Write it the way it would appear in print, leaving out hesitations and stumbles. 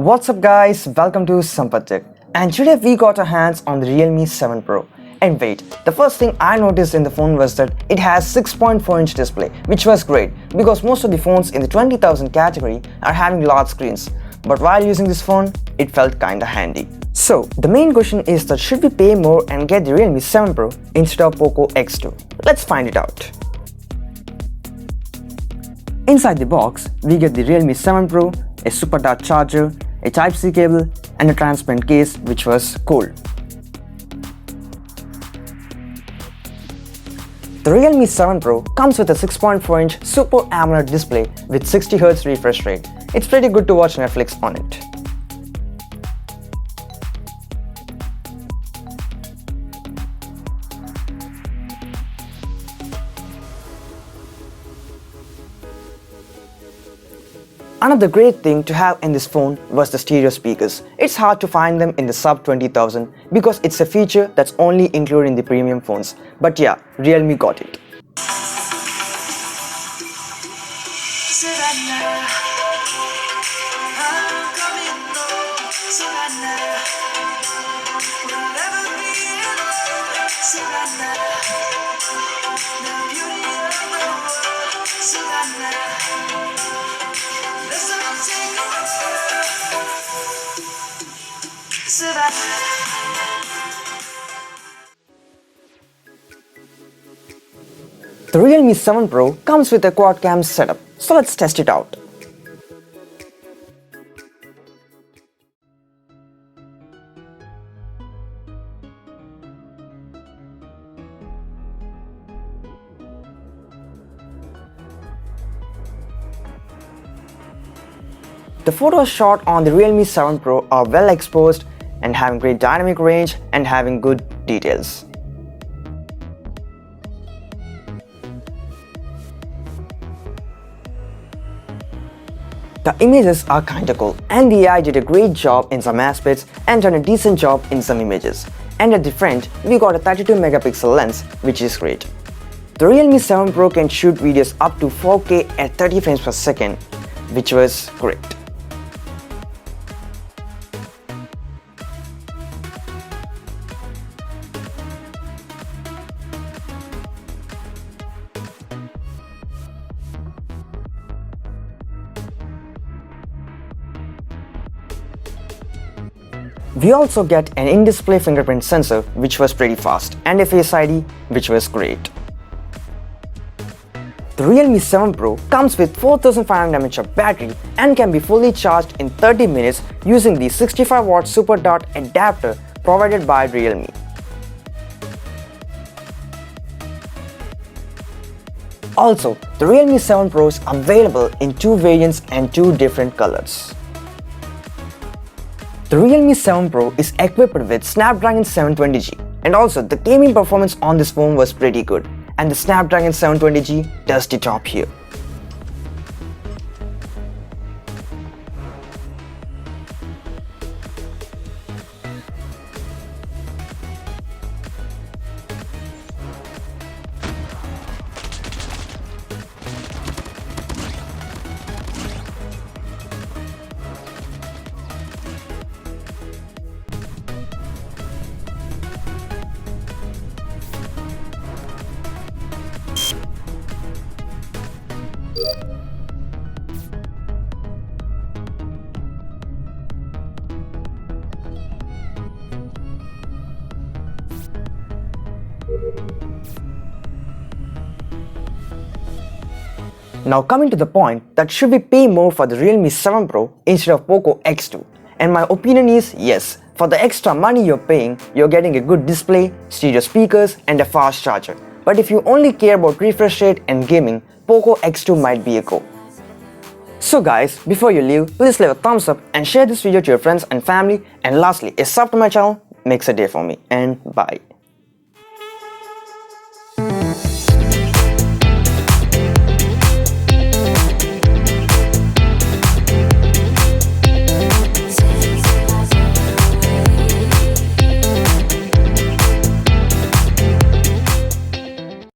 What's up guys, welcome to Sampath Tech. And today we got our hands on the Realme 7 Pro. And wait, the first thing I noticed in the phone was that it has 6.4-inch display, which was great because most of the phones in the 20,000 category are having large screens. But while using this phone, it felt kinda handy. So the main question is that should we pay more and get the Realme 7 Pro instead of Poco X2? Let's find it out. Inside the box, we get the Realme 7 Pro, a super dart charger, a Type-C cable and a transparent case, which was cool. The Realme 7 Pro comes with a 6.4-inch Super AMOLED display with 60Hz refresh rate. It's pretty good to watch Netflix on it. Another great thing to have in this phone was the stereo speakers. It's hard to find them in the sub 20,000 because it's a feature that's only included in the premium phones. But yeah, Realme got it. The Realme 7 Pro comes with a quad cam setup, so let's test it out. The photos shot on the Realme 7 Pro are well exposed and having great dynamic range and having good details. The images are kinda cool and the AI did a great job in some aspects and done a decent job in some images. And at the front, we got a 32 megapixel lens, which is great. The Realme 7 Pro can shoot videos up to 4K at 30 frames per second, which was great. We also get an in-display fingerprint sensor, which was pretty fast, and a Face ID, which was great. The Realme 7 Pro comes with 4500 mAh battery and can be fully charged in 30 minutes using the 65-watt Super Dart adapter provided by Realme. Also, the Realme 7 Pro is available in two variants and two different colors. The Realme 7 Pro is equipped with Snapdragon 720G, and also the gaming performance on this phone was pretty good, and the Snapdragon 720G does the job here. Now coming to the point that should we pay more for the Realme 7 Pro instead of Poco X2? And my opinion is yes, for the extra money you're paying, you're getting a good display, stereo speakers and a fast charger. But if you only care about refresh rate and gaming, Poco X2 might be a go. So guys, before you leave, please leave a thumbs up and share this video to your friends and family, and lastly, a sub to my channel makes a day for me, and bye.